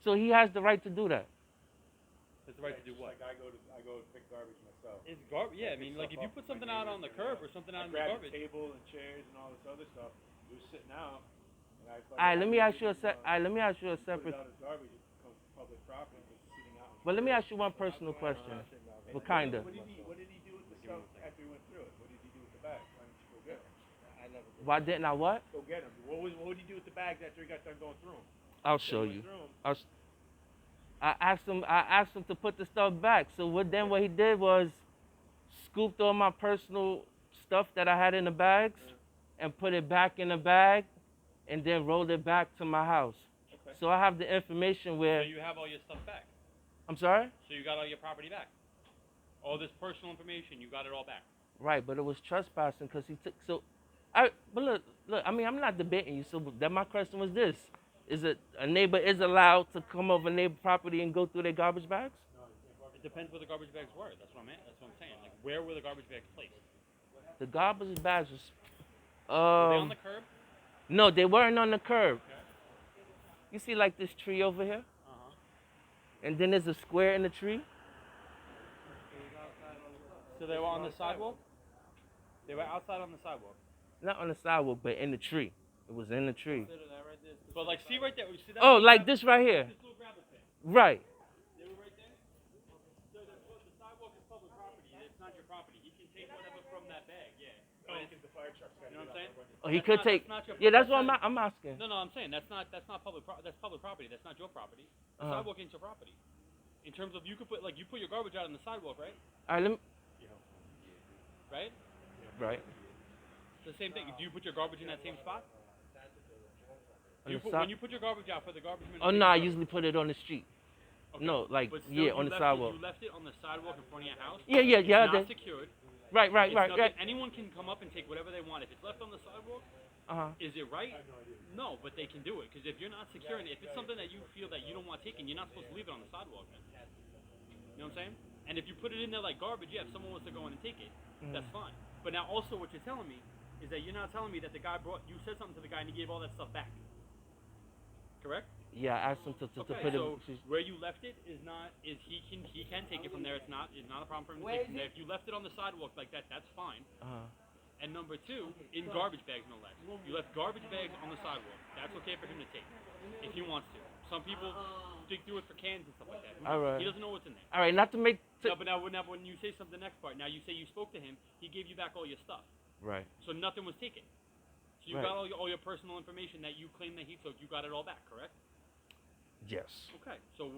So he has the right to do that. Has the right to do what? Like I go to pick garbage myself. It's garbage. Yeah, I mean, like if you put something out on the curb or something out in the garbage. Grab a table and chairs and all this other stuff. It was sitting out. And I All right, let me ask you a separate. Put it out as garbage. It becomes public property. It's sitting out. But let me ask you one personal question. What kind of? What did he do with the stuff after he went through it? What did he do with the bags? Why didn't you go get them? Why didn't I what? Go get them. What did he do with the bags after he got done going through them? I'll show you. I asked him to put the stuff back. So what he did was scooped all my personal stuff that I had in the bags and put it back in the bag and then rolled it back to my house. Okay. So I have the information where. So you have all your stuff back. I'm sorry? So you got all your property back. All this personal information, you got it all back. Right, but it was trespassing because he took. But look. I mean, I'm not debating you. So that my question was this: is it a neighbor is allowed to come over neighbor property and go through their garbage bags? It depends where the garbage bags were. That's what I'm saying. Like, where were the garbage bags placed? The garbage bags was. Were they on the curb? No, they weren't on the curb. Okay. You see, like this tree over here, Uh-huh. and then there's a square in the tree. So they were on the sidewalk? They were outside on the sidewalk. Not on the sidewalk, but in the tree. It was in the tree. But like, see right there. See that Oh, like this right here. This little gravel pit. Right. They were right there. So the sidewalk is public property. It's not your property. He can take whatever from that bag. Yeah. Oh, because the fire truck's got. You know what I'm saying? Oh, he could take. Yeah, that's what I'm asking. No, I'm saying that's not public. That's public property. That's not your property. The sidewalk ain't your property. In terms of you put your garbage out on the sidewalk, right? All right, let me. Right. Right. It's the same thing. Do you put your garbage in that same spot? On When you put your garbage out for the garbage man. Oh no, I usually put it on the street. Okay. No, like But still, on the sidewalk. You left it on the sidewalk in front of your house. Yeah. It's not secured. Right. Anyone can come up and take whatever they want. If it's left on the sidewalk, is it right? No, but they can do it because if you're not securing it, if it's something that you feel that you don't want taken, you're not supposed to leave it on the sidewalk. Man. You know what I'm saying? And if you put it in there like garbage, if someone wants to go in and take it, that's fine. But now also what you're telling me is that you're not telling me that the guy you said something to the guy and he gave all that stuff back. Correct? Yeah, I asked him to put it. So where you left it he can take it from there. It's not a problem for him to take it from there. If you left it on the sidewalk like that, that's fine. And number two, in garbage bags no less. You left garbage bags on the sidewalk. That's okay for him to take if he wants to. Some people dig through it for cans and stuff like that. All right. He doesn't know what's in there. All right, not to make. No, but now when you say something, the next part. Now you say you spoke to him. He gave you back all your stuff. Right. So nothing was taken. So you got all your personal information that you claim that he took. You got it all back, correct? Yes. Okay. So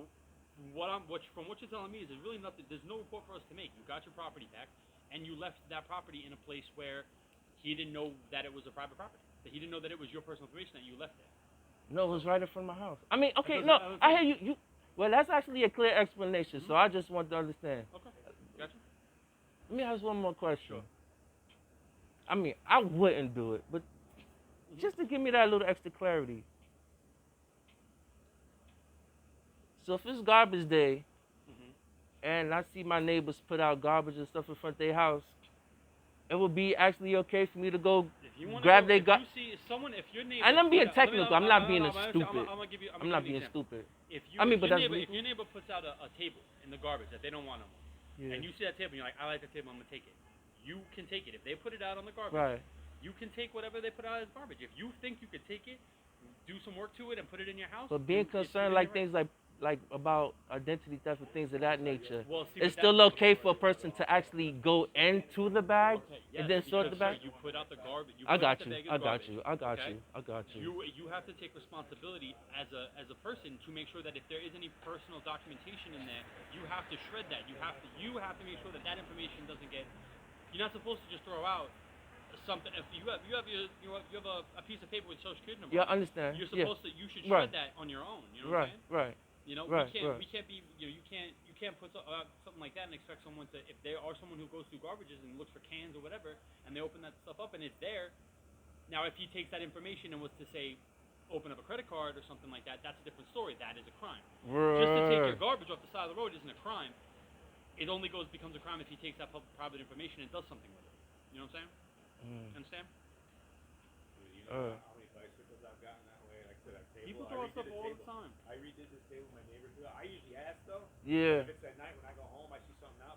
from what you're telling me is there's really nothing. There's no report for us to make. You got your property back, and you left that property in a place where he didn't know that it was a private property. That he didn't know that it was your personal information that you left there. No, it was right in front of my house. I mean, okay, no, I hear you. Well, that's actually a clear explanation. So I just want to understand. Okay. Gotcha. Let me ask one more question. Sure. I mean, I wouldn't do it, but just to give me that little extra clarity. So if it's garbage day, and I see my neighbors put out garbage and stuff in front of their house, it would be actually okay for me to go grab their garbage. If your neighbor. And I'm being technical. I'm not being stupid. I'm not being stupid. If your neighbor puts out a table in the garbage that they don't want no more, and you see that table, and you're like, I like that table, I'm gonna take it. You can take it. If they put it out on the garbage, you can take whatever they put out as garbage. If you think you could take it, do some work to it, and put it in your house. But being concerned like things like about identity theft and things of that nature, it's still okay for a person to actually go into the bag and then sort the bag? You put out the garbage. I got you. You. You have to take responsibility as a person to make sure that if there is any personal documentation in there, you have to shred that. You have to make sure that information doesn't get. You're not supposed to just throw out something. If you have a piece of paper with social security number. Yeah, I understand. You're supposed to. You should shred that on your own. You know what I'm saying? Right. You know, we can't be. You can't put something like that and expect someone to. If there are someone who goes through garbages and looks for cans or whatever, and they open that stuff up and it's there. Now, if he takes that information and was to say, open up a credit card or something like that, that's a different story. That is a crime. Just to take your garbage off the side of the road isn't a crime. It only becomes a crime if he takes that private information and does something with it. You know what I'm saying? Understand? You know how many bicycles I've gotten that way? Like to that table. People I throw out redid stuff the all the table. time. I redid this table. My neighbor threw it. I usually ask though. Yeah. If it's at night when I go home, I see something out.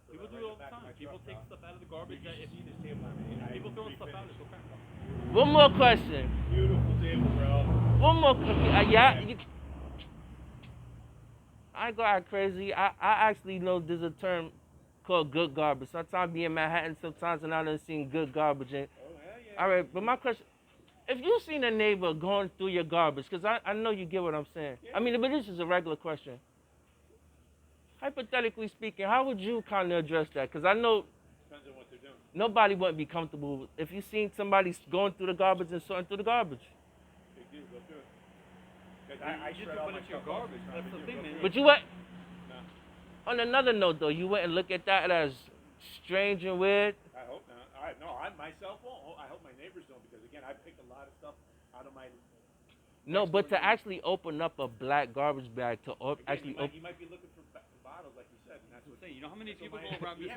People do it all the time. People take stuff out of the garbage. You If should see this table I made. people throwing stuff out, it's okay. One more question. Beautiful table, bro. One more. Yeah. I ain't gonna act crazy. I actually know there's a term called good garbage. Sometimes be in Manhattan, sometimes and I done seen good garbage. And, Oh, hell yeah. all right, but my question, if you seen a neighbor going through your garbage, because I know you get what I'm saying. I mean, but this is a regular question. Hypothetically speaking, how would you kind of address that? Because I know Depends on what they're doing. nobody wouldn't be comfortable if you seen somebody going through the garbage and sorting through the garbage. Big deal. Go through it. 'Cause I just shred do all put my it to your stuff off. garbage. It's not That's a the big thing, deal. Go man. through But it. you went, No. on another note though, you wouldn't look at that as strange and weird. I hope not. I myself won't. I hope my neighbors don't because again, I picked a lot of stuff out of my. No, next but door to neighbor. actually open up a black garbage bag to Again, actually he might be looking for bottles like you said, and that's what. You know how many that's what people my- go around we this have